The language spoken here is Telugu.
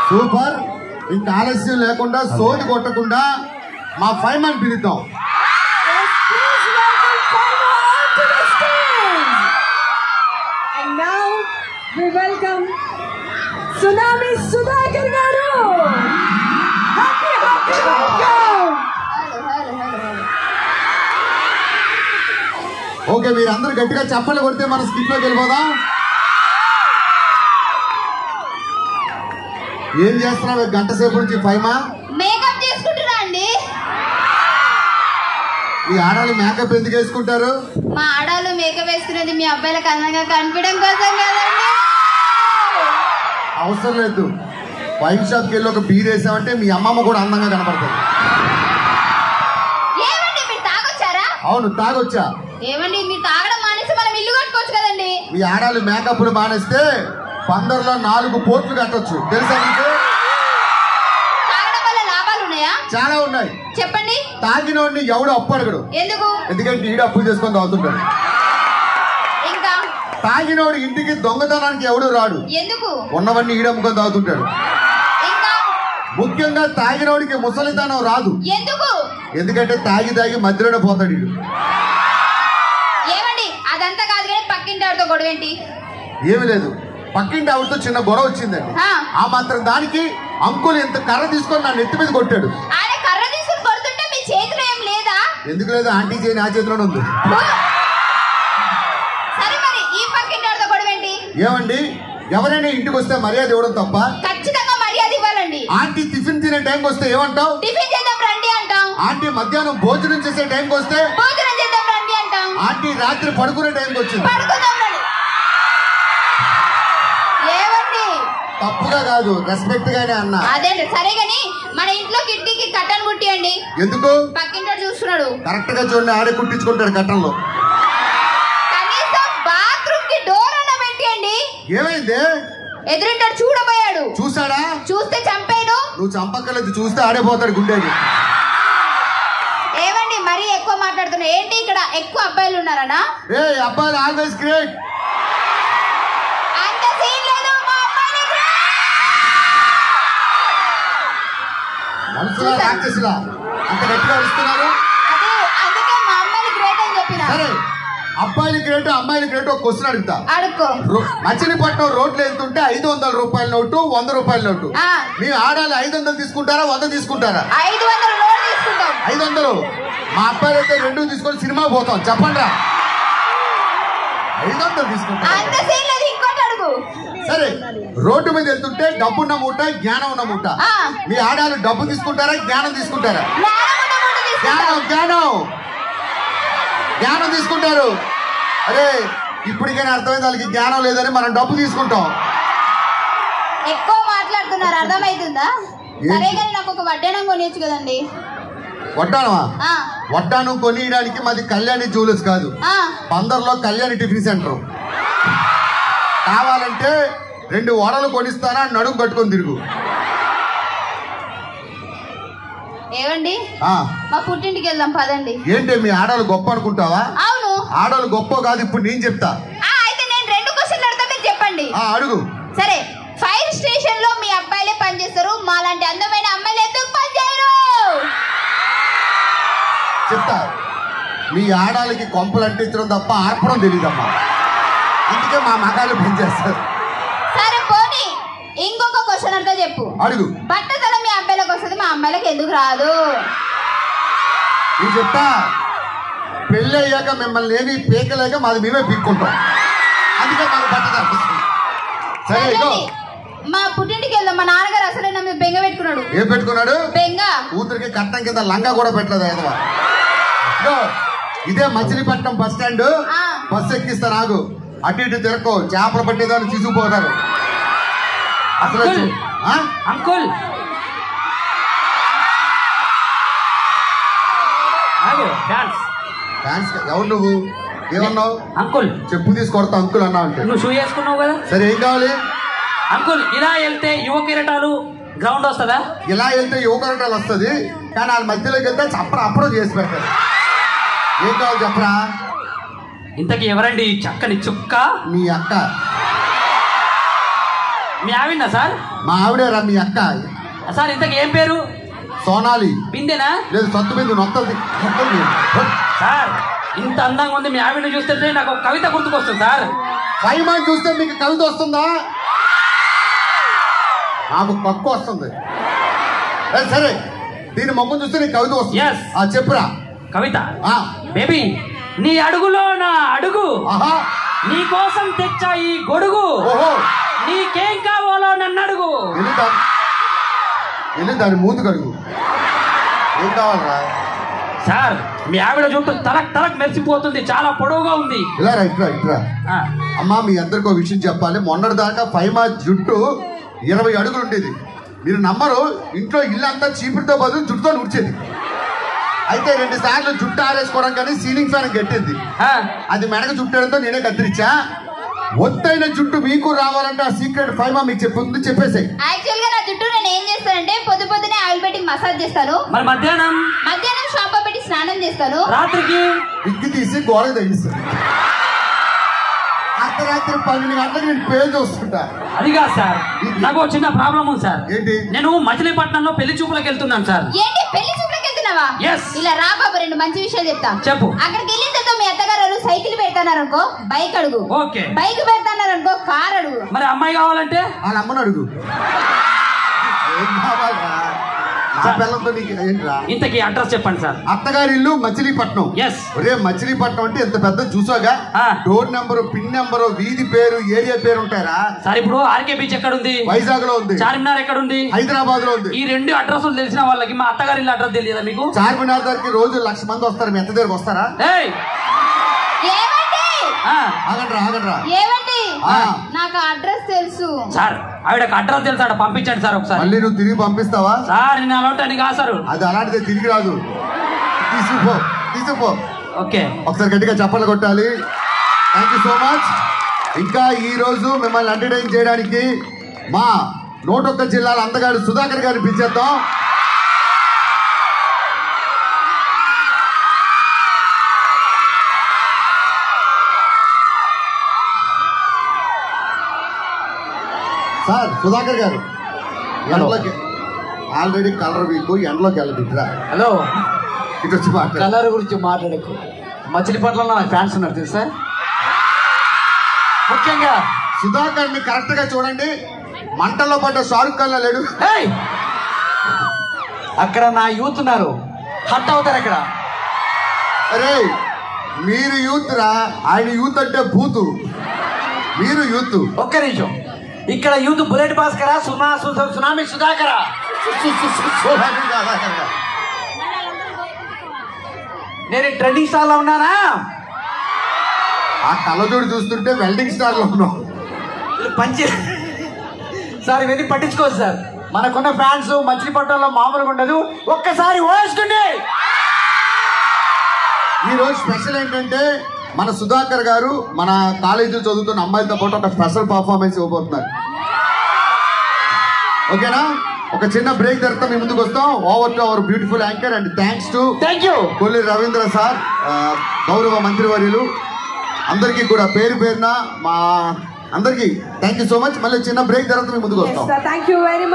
సూపర్. ఇంకా ఆలస్యం లేకుండా సోది కొట్టకుండా మా ఫైర్‌మ్యాన్ పిలుద్దాం. And now we welcome Tsunami Sudhakar garu. Happy welcome. Okay, మీరు అందరూ గట్టిగా చప్పట్లు కొడితే మన స్కిట్ లోకి వెళ్ళిపోదాం. ఏం చేస్తున్నావు గంట సేపు నుంచి? మేకప్ చేసుకుంటున్నా అండి. ఈ ఆడాలు మేకప్ ఎందుకు వేసుకుంటారు? మా ఆడాలు మేకప్ వేసుకునేది మీ అబ్బాయిలకు అందంగా కనిపించడం కోసం కదండి. అవసరం లేదు. వైన్ షాప్కి వెళ్ళి ఒక బీర్ వేసామంటే మీ అమ్మమ్మ కూడా అందంగా కనపడుతుంది. ఏమండి మీరు తాగొచ్చారా? అవును, తాగొచ్చా. ఏమండి మీరు తాగడం మానేసి మనం ఇల్లు కట్టుకోవచ్చు కదండి. మీ ఆడాలు మేకప్లు మానేస్తే 15లో 4 పోర్ట్లు కట్టొచ్చు, తెలుసా మీకు? తాగడం వల్ల లాభాలు ఉన్నాయా? చాలా ఉన్నాయి. చెప్పండి. తాగినోడిని ఎవడు అప్పు అడగడు. ఎందుకు? ఎందుకంటే ఈడు అప్పులు చేసుకొని తాగుతుంటాడు. ఇంకా తాగినోడు ఇంటికి దొంగతనానికి ఎవడు రాడు. ఎందుకు? ఉన్నవన్నీ ఈడు అమ్ముకొని తాగుతుంటాడు. ఇంకా ముఖ్యంగా తాగినోడికి ముసలితనం రాదు. ఎందుకు? ఎందుకంటే తాగి మధ్యలోనే పోతాడు ఈడు. ఏమండి అదంతా కాదు కానీ పక్కింటి ఆవిడతో గొడవ ఏంటి? ఏమి లేదు, పక్కింటి ఆవిడతో చిన్న గొడవ వచ్చిందండి. ఆ మాత్రం దానికి అంకుల్ ఇంత కర్ర తీసుకొని నా నెత్తి మీద కొట్టాడు. ఆయన కర్ర తీసుకొని కొడుతుంటే మీ చేతిలో ఏం లేదా? ఎందుకు లేదు, ఆంటీ చేయి నా చేతిలోనే ఉంది. సరే మరి ఈ పక్కింటి ఆవిడతో గొడవ ఏంటి? ఏమండి, ఎవరైనా ఇంటికి వస్తే మర్యాద ఇవ్వడం తప్ప? ఖచ్చితంగా మర్యాద ఇవ్వాలండి. ఆంటీ టిఫిన్ తినే టైంకి వస్తే ఏమంటావు? టిఫిన్ చేద్దాం రండి అంటాం. ఆంటీ మధ్యాహ్నం భోజనం చేసే టైంకి వస్తే భోజనం చేద్దాం రండి అంటాం. ఆంటీ రాత్రి పడుకునే టైంకి వచ్చింది. పడుకుందాం రండి. ఏమండి తప్పుగా కాదు, రెస్పెక్ట్ గానే అన్నా. అదేంటి సరే గాని మన ఇంట్లో కిటికీకి కట్టను కుట్టియండి. ఎందుకు? పక్కింటి చూస్తున్నాడు. కరెక్ట్ గా చూడండి, ఆడే కుట్టించుకుంటాడు కట్టంలో. కనీసం బాత్రూమ్ కి డోర్ అన్న పెట్టియండి. ఏమైంది? ఎదురింటాడు చూడబోయాడు. చూసాడా? చూస్తే చంపాడు. నువ్వు చంపక్కలేదు, చూస్తే ఆడేపోతాడు గుండెకి. ఏమండి మరీ ఎక్కువ మాట్లాడుతున్నా ఏంటి? ఇక్కడ ఎక్కువ అబ్బాయిలు ఉన్నారనా? ఏ అబ్బాయిలు ఆల్వేస్ గ్రేట్. అంత సీన్ లేదు, మా అబ్బాయిని మనుషులా రాక్షసులా అంత గట్టిగా అరుస్తున్నారు? అదే అందుకే మా అమ్మాయిని గ్రేట్ అని చెప్పిన. సరే, అబ్బాయిలు గ్రేట్ అమ్మాయిలు గ్రేట్ ఒక క్వశ్చన్ అడుగుతా. అడుక్కో. మచిలీపట్నం రోడ్లు వెళ్తుంటే 500 రూపాయల నోటు 100 రూపాయల నోటు. మీ ఆడాలి 500 తీసుకుంటారా 100 తీసుకుంటారా? 500 నోటు తీసుకుంటాం. 500. మా అబ్బాయిలు అయితే 2 తీసుకొని సినిమా పోతాం. చెప్పండి రా. 500 తీసుకుంటాం. అంత సీన్ లేదు, ఇంకోటి అడుగు. సరే, రోడ్డు మీద వెళ్తుంటే డబ్బున్న మూట జ్ఞానం ఉన్న మూట. మీ ఆడాలు డబ్బు తీసుకుంటారా జ్ఞానం తీసుకుంటారా? జ్ఞానం తీసుకుంటారు. అరే ఇప్పటికైనా అర్థమైంది వాళ్ళకి జ్ఞానం లేదని మనం డబ్బు తీసుకుంటాం. ఎక్కువ మాట్లాడుతున్నారు, అర్థమైతుందా? సరే కానీ నాకు ఒక వడ్డానం కొనియచ్చు కదండి. వడ్డానమా? వడ్డానం కొనియడానికి మాది కళ్యాణి జ్యువెలర్స్ కాదు, బందర్లో కళ్యాణి టిఫిన్ సెంటర్. కావాలంటే 2 వడలు కొనిస్తానా, నడుము కట్టుకొని తిరుగు. ఏవండి మా పుట్టింటికి వెళ్దాం పదండి. ఏంటి మీ ఆడాలు గొప్ప అనుకుంటావా? అవును, ఆడాలు గొప్ప కాదు. ఇప్పుడు నేను చెప్తా. అయితే నేను 2 క్వశ్చన్లు అడుగుతా, మీరు చెప్పండి. అడుగు. సరే, ఫైర్ స్టేషన్ లో మీ అబ్బాయిలే పనిచేస్తారు, మాలాంటి అందమైన అమ్మాయిలు ఎందుకు పనిచేయరు? చెప్తా. మీ ఆడాలకి కొంపలు అంటించడం తప్ప ఆర్పడం తెలియదమ్మా, అందుకే మా మగాళ్ళు పనిచేస్తారు. సరే పోనీ ఇంకొక క్వశ్చన్ అడితే చెప్పు. అడుగు. బట్టతల మీ అబ్బాయిలకు వస్తుంది, మా అమ్మాయిలకు ఎందుకు రాదు? నేను చెప్తా. పెళ్ళి అయ్యాక మిమ్మల్ని ఏమి పీకలేక మాది మేమే పీక్కుంటాం, అందుకే మాకు బట్టతల వస్తుంది. సరే ఇగో మా పుట్టింటికి వెళ్దాం. మా నాన్నగారు అసలే నా మీద బెంగ పెట్టుకున్నాడు. ఏం పెట్టుకున్నాడు? బెంగ. కూతురికి కట్టం కింద లంగా కూడా పెట్టలేదు. ఎదవా. ఇదే మచిలీపట్నం బస్ స్టాండ్. బస్సు ఎక్కిస్తా రాగు, అటు ఇటు తిరక్కో, చేపలు పట్టేదాన్ని తీసుకుపోతారు. అసలు అంకుల్ ఎవరు నువ్వు? ఏమన్నావు? అంకుల్ చెప్పు తీసుకొడతా అంకుల్ అన్నా అంటే. నువ్వు షూ వేసుకున్నావు కదా. సరే ఏం కావాలి? అంకుల్ ఇలా వెళ్తే యువ కిరీటాలు గ్రౌండ్ వస్తుందా? ఇలా వెళ్తే యువ కిరీటాలు వస్తుంది, కానీ వాళ్ళ మధ్యలోకి వెళ్తే చప్పర అప్పుడు చేసి పెడతారు. ఏం కావాలి చెప్పరా? ఇంతకీ ఎవరండి చక్కని చుక్క? మీ అక్క. మీ ఆవిడ సార్? మా ఆవిడేరా మీ అక్క. సార్ ఇంతకు ఏం పేరు? సోనాలి. బిందెనా? లేదు, సత్తు బిందు నొత్తది. సార్ ఇంత అందంగా ఉంది మీ ఆవిడని చూస్తుంటే నాకు ఒక కవిత గుర్తుకొస్తుంది సార్. ఫైమాన్ చూస్తే మీకు కవిత వస్తుందా? నాకు పక్కు వస్తుంది. సరే, దీని మొక్కను చూస్తే నీకు కవిత వస్తుంది. Yes. చెప్పురా కవిత. బేబీ నీ అడుగులో నా అడుగు, నీ కోసం తెచ్చా ఈ గొడుగు, నీకేం కావాలో నన్ను అడుగు. వెళ్ళి దాని మూతి కడుగు. ఏం కావాలరా? సార్ మీ ఆవిడ జుట్టు తలక్ తలక్ మెరిసిపోతుంది, చాలా పొడవుగా ఉంది. ఇలా ఇట్రా. అమ్మా, మీ అందరికీ ఒక విషయం చెప్పాలి. మొన్నటి దాకా ఫైమా జుట్టు 20 అడుగులు ఉండేది. మీరు నమ్మరు, ఇంట్లో ఇల్లంతా చీపురుతో బదులు జుట్టుతో ఉడిచేది. అయితే 2 సార్లు జుట్టు ఆరేసుకోవడం కానీ సీలింగ్ ఫ్యాన్ కట్టింది. అది మెడక జుట్టడంతో నేనే కత్తిరించా. ఒత్తైన జుట్టు మీకు రావాలంటే ఆ సీక్రెట్ ఫైమా మీకు చెప్పేసాయి. యాక్చువల్ గా నా జుట్టు నేను ఏం చేస్తానంటే పొద్దునే ఆయిల్ పెట్టి మసాజ్ చేస్తాను. మరి మధ్యాహ్నం షాంపూ పెట్టి స్నానం చేస్తాను. రాత్రికి విగ్గి తీసి గోడకు తగ్గిస్తాను. అర్ధరాత్రి 12 గంటలకు నేను పేరు చూస్తుంటా. అది కాదు సార్, నాకు చిన్న ప్రాబ్లం ఉంది సార్. ఏంటి? నేను మచిలీపట్నంలో పెళ్లి చూపులకు వెళ్తున్నాను సార్. ఏంటి పెళ్లి చూపులకు వెళ్తున్నావా? ఇలా రా బాబు, 2 మంచి విషయాలు చెప్తా. చెప్పు. అక్కడికి వెళ్ళిన తర్వాత మీ అత్తగారు సైకిల్ పెడతారనుకో బైక్ అడుగు. ఓకే. బైక్ పెడతారనుకో కార్ అడుగు. మరి అమ్మాయి కావాలంటే వాళ్ళ అమ్మను అడుగు. ఏం కావాలరా? ఇంతకీ అడ్రస్ చెప్పండి సార్. అత్తగారి ఇల్లు మచిలీపట్నం. ఒరే, మచిలీపట్నం అంటే ఎంత పెద్ద చూసాగా. డోర్ నెంబరు, పిన్ నెంబరు, వీధి పేరు, ఏరియా పేరు ఉంటారా సార్? ఇప్పుడు ఆర్కే బీచ్ ఎక్కడ ఉంది? వైజాగ్ లో ఉంది. చార్మినార్ ఎక్కడ ఉంది? హైదరాబాద్ లో ఉంది. ఈ 2 అడ్రస్లు తెలిసిన వాళ్ళకి మా అత్తగారి ఇల్లు అడ్రస్ తెలియదా మీకు? చార్మినార్ దగ్గరికి రోజు 1,00,000 మంది వస్తారు. మీ అత్త దగ్గరికి వస్తారా? ఏమండి, నాకు అడ్రస్ తెలుసు సార్. ఆవిడకి అడ్రస్ తెలుసా? పంపించండి సార్ ఒకసారి. మళ్ళీ నువ్వు తిరిగి పంపిస్తావా? సార్ నేను అలాంటి కాదు సార్. అది అలాంటిదే, తిరిగి రాదు. తీసుకుపో. ఓకే, ఒకసారి గట్టిగా చప్పట్లు కొట్టాలి. Thank you so much. ఇంకా ఈ రోజు మిమ్మల్ని ఎంటర్టైన్ చేయడానికి మా 101 జిల్లాల అందగాడు సుధాకర్ గారిని పిలిచేద్దాం. సార్, సుధాకర్ గారు ఎండలోకి ఆల్రెడీ కలర్ వీక్, ఎండలోకి వెళ్ళిరా. హలో, ఇటు వచ్చి మాట్లాడు. కలర్ గురించి మాట్లాడకు. మచిలీపట్నంలో నాకు ఫ్యాన్స్ ఉన్నారు తెలుసా. ముఖ్యంగా సుధాకర్ ని కరెక్ట్ గా చూడండి. మంటల్లో పడ్డ షారుఖ్ ఖాన్ లేడు. అక్కడ నా యూత్ ఉన్నారు, హట్ అవుతారు అక్కడ. అరే, మీరు యూత్ రా, ఆయన యూత్ అంటే బూతు. మీరు యూత్. ఒక్క నిమిషం, ఇక్కడ యూత్ బుల్లెట్ భాస్కరా, సునామీ సుధాకరా. నేను ట్రెండింగ్ స్టార్ లో ఉన్నానా? ఆ కళ్ళజోడు చూస్తుంటే వెల్డింగ్ స్టార్ లో ఉన్నాం. పంచి సార్, ఇవన్నీ పట్టించుకోవచ్చు సార్. మనకున్న ఫ్యాన్స్ మచిలీపట్నంలో మామూలుగా ఉండదు. ఒక్కసారి ఓవేసుకోండి. ఈ రోజు స్పెషల్ ఏంటంటే మన సుధాకర్ గారు మన కాలేజీలో చదువుతున్న అమ్మాయిలతో పాటు ఒక స్పెషల్ పర్ఫార్మెన్స్ ఇవ్వబోతున్నారు. ఓకేనా? ఒక చిన్న బ్రేక్ తర్వాత మీ ముందుకు వస్తాం. Over to our beautiful anchor and thank you Kolli Ravindra sir, గౌరవ మంత్రివర్యులు అందరికీ కూడా పేరు పేరున మా అందరికీ థ్యాంక్ యూ సో మచ్. మళ్ళీ చిన్న బ్రేక్ తర్వాత మీ ముందుకు వస్తాం. Thank you very much.